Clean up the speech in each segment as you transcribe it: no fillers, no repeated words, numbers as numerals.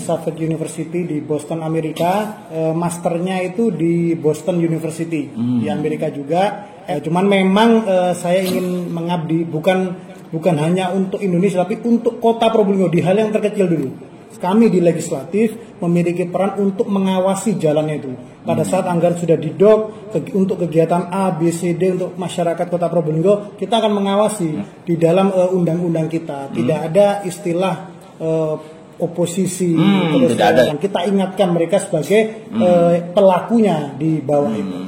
Suffolk University di Boston, Amerika. Masternya itu di Boston University di Amerika juga. Cuman memang saya ingin mengabdi bukan hanya untuk Indonesia, tapi untuk Kota Probolinggo di hal yang terkecil dulu. Kami di legislatif memiliki peran untuk mengawasi jalannya itu. Pada saat anggaran sudah didok untuk kegiatan A, B, C, D untuk masyarakat Kota Probolinggo, kita akan mengawasi di dalam undang-undang kita. Tidak ada istilah oposisi. Terus tidak ada. Kita ingatkan mereka sebagai pelakunya di bawah itu.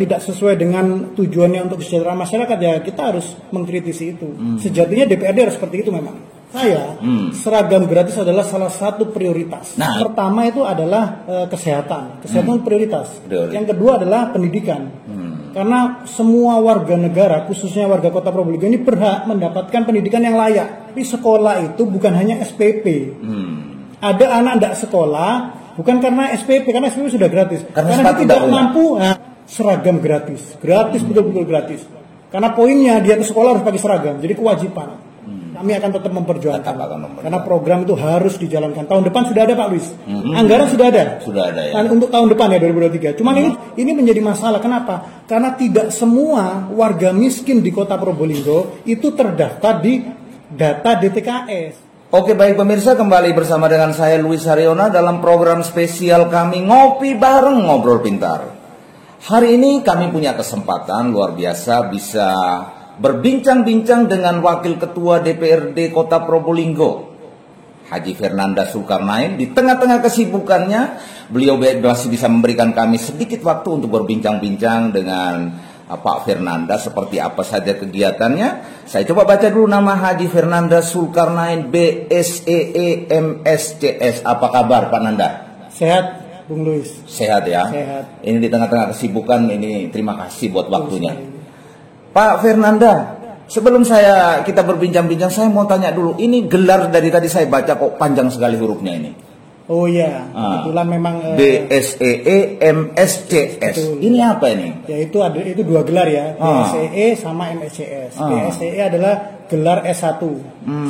Tidak sesuai dengan tujuannya untuk kesejahteraan masyarakat, ya kita harus mengkritisi itu. Sejatinya DPRD harus seperti itu memang. Saya seragam gratis adalah salah satu prioritas. Pertama itu adalah kesehatan prioritas. Yang kedua adalah pendidikan. Karena semua warga negara, khususnya warga Kota Probolinggo ini berhak mendapatkan pendidikan yang layak. Tapi sekolah itu bukan hanya SPP. Ada anak tidak sekolah bukan karena SPP, karena SPP sudah gratis. Karena dia tidak mampu, seragam gratis betul-betul gratis. Karena poinnya dia ke sekolah harus pakai seragam, jadi kewajiban. Kami akan tetap memperjuangkan. Karena program itu harus dijalankan. Tahun depan sudah ada Pak Luis. Anggaran sudah ada. Ya. Untuk tahun depan ya 2023. Cuman ini menjadi masalah. Kenapa? Karena tidak semua warga miskin di Kota Probolinggo itu terdaftar di data DTKS. Oke, baik pemirsa, kembali bersama dengan saya Luis Haryona dalam program spesial kami Ngopi Bareng Ngobrol Pintar. Hari ini kami punya kesempatan luar biasa bisa berbincang-bincang dengan Wakil Ketua DPRD Kota Probolinggo, Haji Fernanda Zulkarnain. Di tengah-tengah kesibukannya, beliau masih bisa memberikan kami sedikit waktu untuk berbincang-bincang dengan Pak Fernanda, seperti apa saja kegiatannya. Saya coba baca dulu nama Haji Fernanda Zulkarnain, BSEE MSCS. Apa kabar Pak Nanda? Sehat Bung Luis. Sehat ya? Sehat. Ini di tengah-tengah kesibukan, ini terima kasih buat waktunya. Pak Fernanda, sebelum kita berbincang-bincang, saya mau tanya dulu, ini gelar dari tadi saya baca kok panjang sekali hurufnya ini. Oh iya, kebetulan memang BSEE MSCS. Ini apa ini? Ya itu dua gelar ya, BSEE sama MSCS. BSEE adalah gelar S1,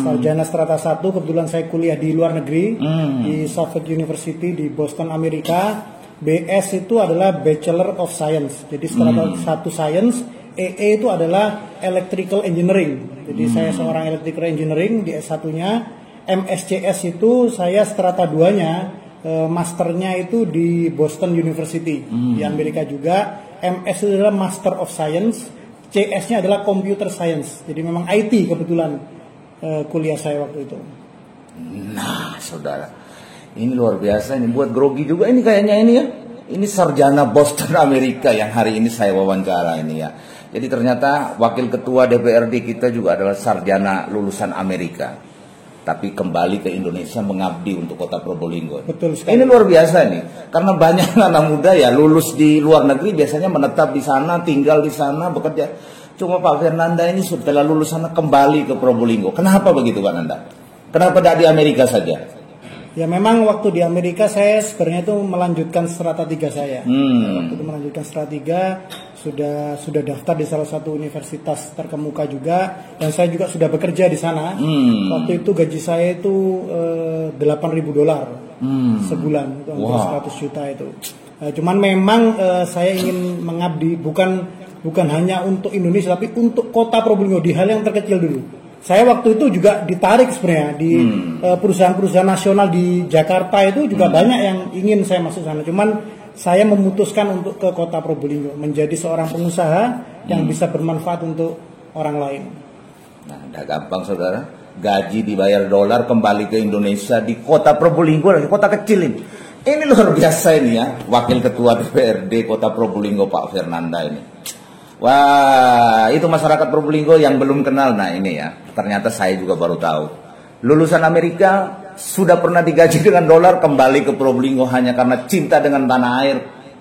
sarjana strata 1. Kebetulan saya kuliah di luar negeri di Suffolk University di Boston, Amerika. BS itu adalah Bachelor of Science, jadi strata 1 Science. EE itu adalah Electrical Engineering. Jadi saya seorang Electrical Engineering di S1-nya. MSCS itu saya strata 2-nya, masternya itu di Boston University di Amerika juga. MS itu adalah Master of Science. CS-nya adalah Computer Science. Jadi memang IT kebetulan kuliah saya waktu itu. Nah, saudara, ini luar biasa. Ini buat grogi juga ini kayaknya ini ya. Ini sarjana Boston Amerika yang hari ini saya wawancara ini ya. Jadi ternyata Wakil Ketua DPRD kita juga adalah sarjana lulusan Amerika, tapi kembali ke Indonesia mengabdi untuk Kota Probolinggo. Betul sekali. Ini luar biasa nih, karena banyak anak muda ya lulus di luar negeri biasanya menetap di sana, tinggal di sana, bekerja. Cuma Pak Fernanda ini setelah lulus sana kembali ke Probolinggo. Kenapa begitu Pak Nanda? Kenapa tidak di Amerika saja? Ya memang waktu di Amerika saya sebenarnya itu melanjutkan strata 3 saya. Waktu itu melanjutkan strata 3, sudah daftar di salah satu universitas terkemuka juga, dan saya juga sudah bekerja di sana. Waktu itu gaji saya itu $8.000 sebulan, itu hampir 100 juta itu. Cuman memang saya ingin mengabdi bukan hanya untuk Indonesia, tapi untuk Kota Probolinggo di hal yang terkecil dulu. Saya waktu itu juga ditarik sebenarnya di perusahaan-perusahaan nasional di Jakarta itu juga banyak yang ingin saya masuk sana. Cuman saya memutuskan untuk ke Kota Probolinggo, menjadi seorang pengusaha yang bisa bermanfaat untuk orang lain. Nah, udah gampang saudara. Gaji dibayar dolar, kembali ke Indonesia di Kota Probolinggo, kota kecil ini. Ini luar biasa ini ya, Wakil Ketua DPRD Kota Probolinggo Pak Fernanda ini. Wah, itu masyarakat Probolinggo yang belum kenal. Nah ini ya, ternyata saya juga baru tahu. Lulusan Amerika, sudah pernah digaji dengan dolar, kembali ke Probolinggo hanya karena cinta dengan tanah air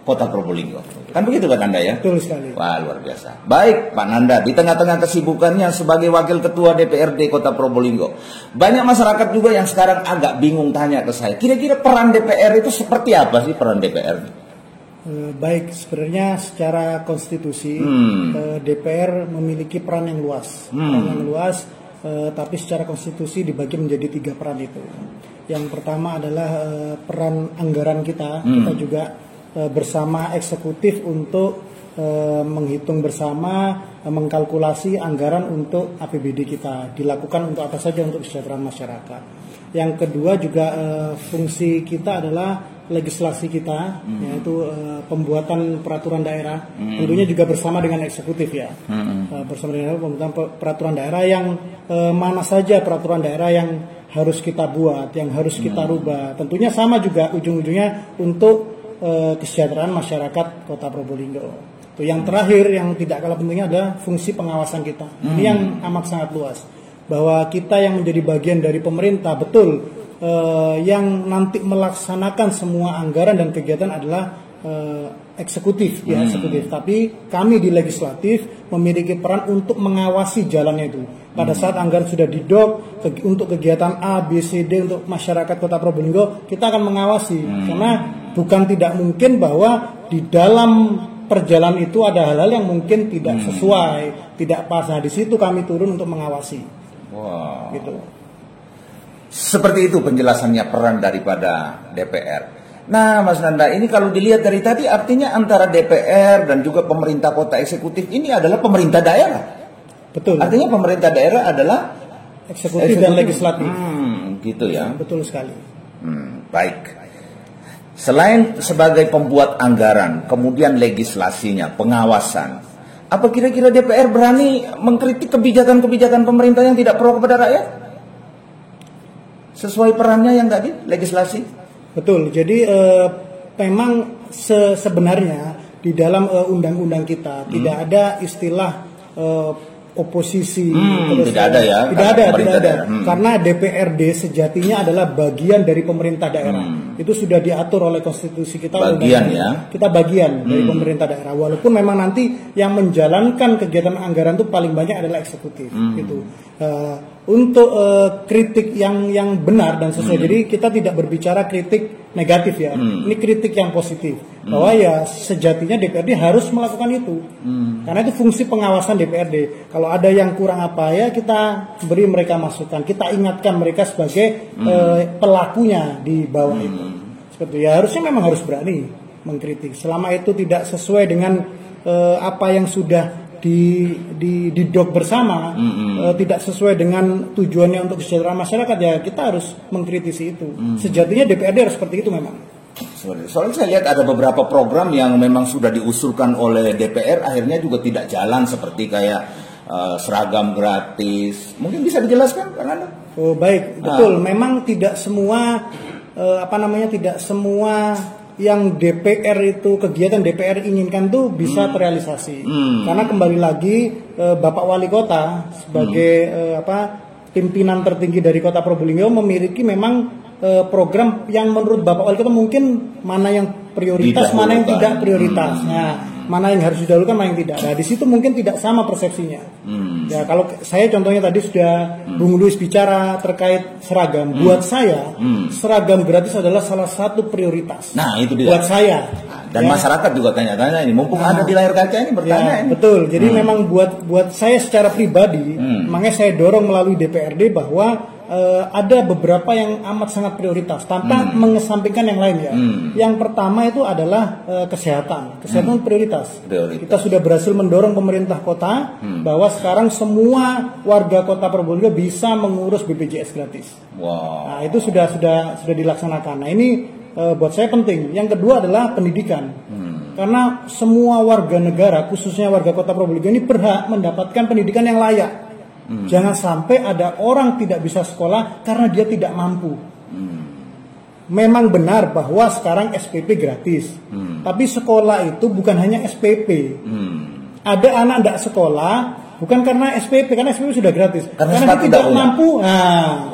Kota Probolinggo. Kan begitu Pak Nanda ya? Betul sekali. Wah, luar biasa. Baik Pak Nanda, di tengah-tengah kesibukannya sebagai Wakil Ketua DPRD Kota Probolinggo, banyak masyarakat juga yang sekarang agak bingung tanya ke saya, kira-kira peran DPR itu seperti apa sih peran DPR? Baik, sebenarnya secara konstitusi DPR memiliki peran yang luas, tapi secara konstitusi dibagi menjadi 3 peran itu. Yang pertama adalah peran anggaran kita. Kita juga bersama eksekutif untuk menghitung bersama, mengkalkulasi anggaran untuk APBD kita. Dilakukan untuk apa saja untuk kesejahteraan masyarakat. Yang kedua juga fungsi kita adalah legislasi kita, yaitu pembuatan peraturan daerah. Tentunya juga bersama dengan eksekutif ya. Bersama dengan pembuatan peraturan daerah yang mana saja peraturan daerah yang harus kita buat, yang harus kita rubah. Tentunya sama juga ujung-ujungnya untuk kesejahteraan masyarakat Kota Probolinggo. Yang terakhir yang tidak kalah pentingnya adalah fungsi pengawasan kita. Ini yang amat sangat luas. Bahwa kita yang menjadi bagian dari pemerintah, betul, yang nanti melaksanakan semua anggaran dan kegiatan adalah eksekutif, ya eksekutif. Tapi kami di legislatif memiliki peran untuk mengawasi jalannya itu. Pada saat anggaran sudah didok untuk kegiatan A, B, C, D untuk masyarakat Kota Probolinggo, kita akan mengawasi. Karena bukan tidak mungkin bahwa di dalam perjalanan itu ada hal-hal yang mungkin tidak sesuai, tidak pas. Nah, di situ kami turun untuk mengawasi. Wow. Gitu. Seperti itu penjelasannya peran daripada DPR. Nah, Mas Nanda, ini kalau dilihat dari tadi artinya antara DPR dan juga pemerintah kota eksekutif ini adalah pemerintah daerah. Betul. Artinya pemerintah daerah adalah eksekutif dan legislatif. Gitu ya. Betul sekali. Baik. Selain sebagai pembuat anggaran, kemudian legislasinya, pengawasan, apa kira-kira DPR berani mengkritik kebijakan-kebijakan pemerintah yang tidak pro kepada rakyat? Sesuai perannya yang tadi, legislasi? Betul. Jadi memang sebenarnya di dalam undang-undang kita tidak ada istilah oposisi. Tidak ada ya? Tidak ada. Karena DPRD sejatinya adalah bagian dari pemerintah daerah. Itu sudah diatur oleh konstitusi kita. Bagian ya? Kita bagian dari pemerintah daerah. Walaupun memang nanti yang menjalankan kegiatan anggaran itu paling banyak adalah eksekutif. Gitu. Untuk kritik yang benar dan sesuai. Jadi kita tidak berbicara kritik negatif ya. Ini kritik yang positif. Bahwa ya sejatinya DPRD harus melakukan itu. Karena itu fungsi pengawasan DPRD. Kalau ada yang kurang apa ya kita beri mereka masukan. Kita ingatkan mereka sebagai pelakunya di bawah itu. Seperti ya harusnya memang harus berani mengkritik. Selama itu tidak sesuai dengan apa yang sudah didok bersama, tidak sesuai dengan tujuannya untuk kesejahteraan masyarakat, ya kita harus mengkritisi itu. Sejatinya DPRD harus seperti itu memang. Soalnya saya lihat ada beberapa program yang memang sudah diusulkan oleh DPR, akhirnya juga tidak jalan, seperti kayak seragam gratis. Mungkin bisa dijelaskan, Pak Nanda? Oh baik, betul. Memang tidak semua tidak semua yang DPR itu kegiatan DPR inginkan tuh bisa terrealisasi. Karena kembali lagi Bapak Wali Kota sebagai pimpinan tertinggi dari Kota Probolinggo memiliki memang program yang menurut Bapak Wali Kota mungkin mana yang prioritas, mana yang tidak prioritas. Nah, mana yang harus didahulukan, mana yang tidak. Nah, di situ mungkin tidak sama persepsinya. Ya, kalau saya contohnya tadi sudah Bung Luis bicara terkait seragam. Buat saya, seragam gratis adalah salah satu prioritas. Nah, itu dia. Buat saya. Dan masyarakat juga tanya-tanya ini, mumpung ada di layar kaca ini bertanya ini. Betul. Jadi memang buat saya secara pribadi, makanya saya dorong melalui DPRD bahwa ada beberapa yang amat sangat prioritas tanpa mengesampingkan yang lain ya. Yang pertama itu adalah kesehatan. Kesehatan prioritas. Kita sudah berhasil mendorong pemerintah kota bahwa sekarang semua warga Kota Probolinggo bisa mengurus BPJS gratis. Wow. Nah, itu sudah dilaksanakan. Nah, ini buat saya penting. Yang kedua adalah pendidikan. Karena semua warga negara, khususnya warga Kota Probolinggo ini berhak mendapatkan pendidikan yang layak. Jangan sampai ada orang tidak bisa sekolah karena dia tidak mampu. Memang benar bahwa sekarang SPP gratis, tapi sekolah itu bukan hanya SPP. Ada anak tidak sekolah bukan karena SPP, karena SPP sudah gratis, karena dia tidak mampu. Nah,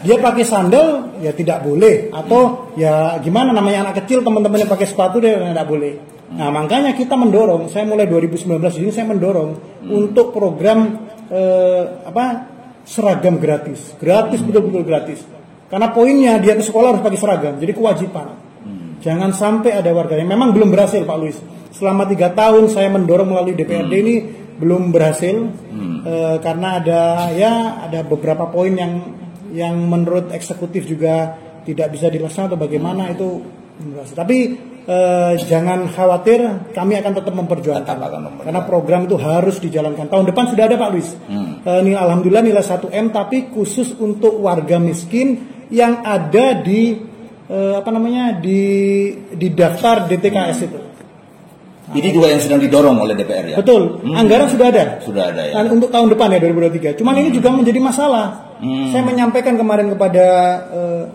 dia pakai sandal ya tidak boleh, atau ya gimana namanya anak kecil teman-temannya pakai sepatu dia tidak boleh. Nah, makanya kita mendorong. Saya mulai 2019 ini saya mendorong untuk program seragam gratis betul-betul gratis. Karena poinnya dia ke sekolah harus pakai seragam, jadi kewajiban. Jangan sampai ada warga yang memang belum berhasil, Pak Luis. Selama 3 tahun saya mendorong melalui DPRD ini belum berhasil karena ada beberapa poin yang menurut eksekutif juga tidak bisa dilaksanakan atau bagaimana itu. Tapi jangan khawatir, kami akan tetap memperjuangkan. Karena program itu harus dijalankan. Tahun depan sudah ada Pak Luis. Ini alhamdulillah nilai 1M, tapi khusus untuk warga miskin yang ada di di daftar DTKS itu. Ini juga yang sedang didorong oleh DPR ya? Betul, anggaran sudah ada. Sudah ada ya? Untuk tahun depan ya 2023. Cuman ini juga menjadi masalah. Saya menyampaikan kemarin kepada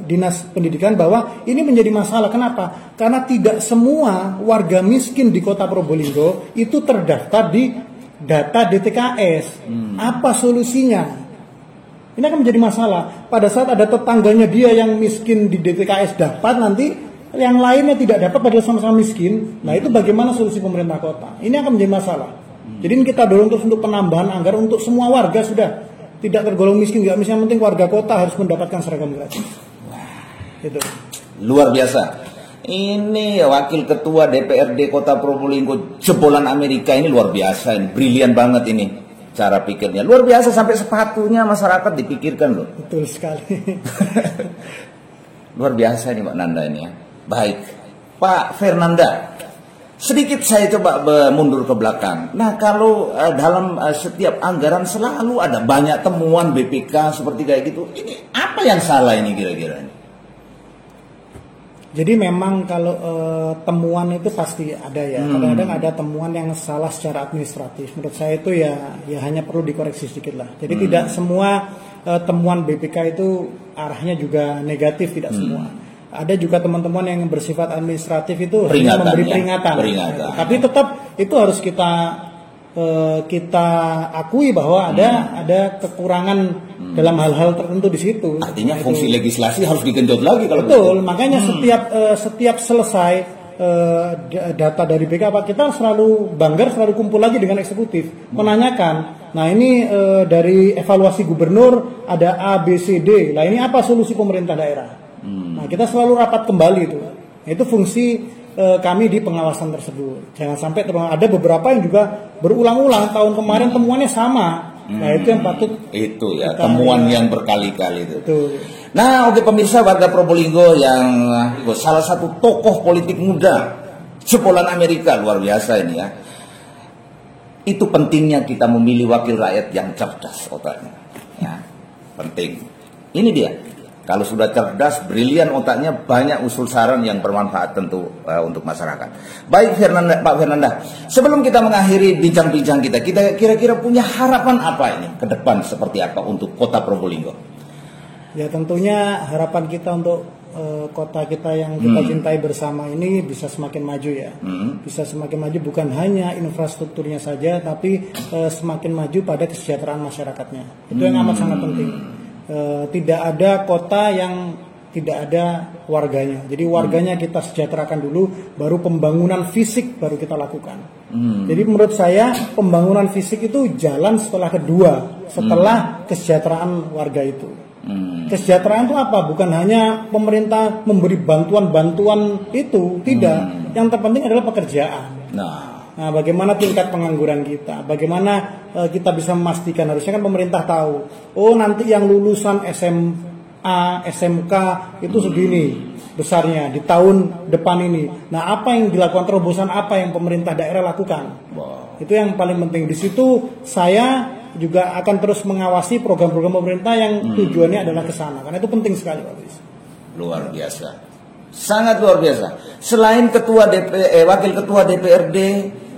Dinas Pendidikan bahwa ini menjadi masalah. Kenapa? Karena tidak semua warga miskin di Kota Probolinggo itu terdaftar di data DTKS. Apa solusinya? Ini akan menjadi masalah. Pada saat ada tetangganya dia yang miskin di DTKS dapat, nanti yang lainnya tidak dapat padahal sama-sama miskin. Nah, itu bagaimana solusi pemerintah kota? Ini akan menjadi masalah. Jadi ini kita dorong terus untuk penambahan anggaran untuk semua warga, sudah tidak tergolong miskin, nggak miskin, yang penting warga kota harus mendapatkan seragam gratis. Itu luar biasa. Ini wakil ketua DPRD Kota Probolinggo jebolan Amerika, ini luar biasa, ini brilian banget ini cara pikirnya, luar biasa, sampai sepatunya masyarakat dipikirkan loh. Betul sekali. Luar biasa ini Mbak Nanda ini ya. Baik, Pak Fernanda, sedikit saya coba mundur ke belakang. Nah, kalau dalam setiap anggaran selalu ada banyak temuan BPK seperti kayak gitu. Ini apa yang salah ini kira-kira? Jadi memang kalau temuan itu pasti ada ya. Kadang-kadang ada temuan yang salah secara administratif. Menurut saya itu ya hanya perlu dikoreksi sedikit lah. Jadi tidak semua temuan BPK itu arahnya juga negatif, tidak semua. Ada juga teman-teman yang bersifat administratif itu hanya memberi peringatan. Tapi tetap itu harus kita akui bahwa ada kekurangan dalam hal-hal tertentu di situ. Artinya fungsi legislasi harus digenjot lagi kalau betul. Makanya setiap selesai data dari BK, kita selalu kumpul lagi dengan eksekutif, menanyakan. Nah, ini dari evaluasi gubernur ada A, B, C, D. Nah, ini apa solusi pemerintah daerah? Nah, kita selalu rapat kembali itu. Itu fungsi kami di pengawasan tersebut. Jangan sampai ada beberapa yang juga berulang-ulang, tahun kemarin temuannya sama. Nah, itu yang patut itu ya, temuan yang berkali-kali itu. Betul. Nah, oke pemirsa warga Probolinggo yang salah satu tokoh politik muda jebolan Amerika, luar biasa ini ya. Itu pentingnya kita memilih wakil rakyat yang cerdas otaknya. Ya, penting. Ini dia. Kalau sudah cerdas, brilian otaknya, banyak usul saran yang bermanfaat tentu untuk masyarakat. Baik Pak Fernanda, sebelum kita mengakhiri bincang-bincang kita kira-kira punya harapan apa ini ke depan, seperti apa untuk Kota Probolinggo? Ya, tentunya harapan kita untuk kota kita yang kita cintai bersama ini bisa semakin maju ya. Bisa semakin maju bukan hanya infrastrukturnya saja, tapi semakin maju pada kesejahteraan masyarakatnya. Itu yang amat sangat penting. Tidak ada kota yang tidak ada warganya. Jadi warganya kita sejahterakan dulu, baru pembangunan fisik baru kita lakukan. Jadi menurut saya pembangunan fisik itu jalan setelah kedua, setelah kesejahteraan warga itu. Kesejahteraan itu apa? Bukan hanya pemerintah memberi bantuan-bantuan itu, tidak. Yang terpenting adalah pekerjaan. Nah, bagaimana tingkat pengangguran kita? Bagaimana kita bisa memastikan? Harusnya kan pemerintah tahu. Oh, nanti yang lulusan SMA, SMK itu segini besarnya di tahun depan ini. Nah, apa yang dilakukan, terobosan apa yang pemerintah daerah lakukan? Itu yang paling penting. Di situ saya juga akan terus mengawasi program-program pemerintah yang tujuannya adalah ke sana. Karena itu penting sekali, Pak Luis. Luar biasa. Sangat luar biasa. Selain wakil ketua DPRD,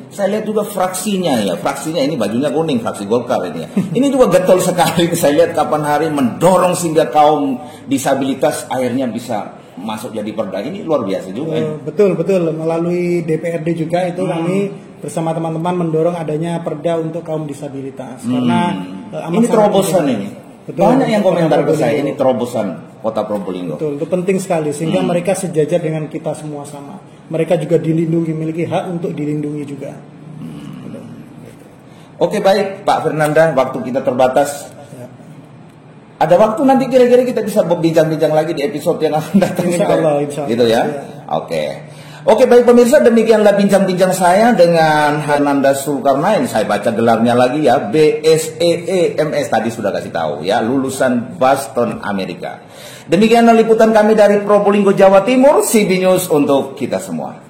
saya lihat juga fraksinya ya. Fraksinya ini bajunya kuning, fraksi Golkar ini ya. Ini juga getol sekali. Saya lihat kapan hari mendorong sehingga kaum disabilitas akhirnya bisa masuk jadi perda. Ini luar biasa juga. Betul. Melalui DPRD juga itu kami bersama teman-teman mendorong adanya perda untuk kaum disabilitas. Karena ini terobosan ini. Betul, banyak yang komentar ke saya, ini terobosan Kota Probolinggo. Betul, itu penting sekali sehingga mereka sejajar dengan kita semua sama. Mereka juga dilindungi, memiliki hak untuk dilindungi juga. Oke, baik Pak Fernanda, waktu kita terbatas. Ada waktu nanti kira-kira kita bisa berbincang-bincang lagi di episode yang akan datang. Insya Allah. Gitu ya. Oke. Oke, baik pemirsa, demikianlah bincang-bincang saya dengan Hananda Zulkarnain. Saya baca gelarnya lagi ya, BSEE-MS, tadi sudah kasih tahu ya, lulusan Boston, Amerika. Demikianlah liputan kami dari Probolinggo, Jawa Timur, CB News untuk kita semua.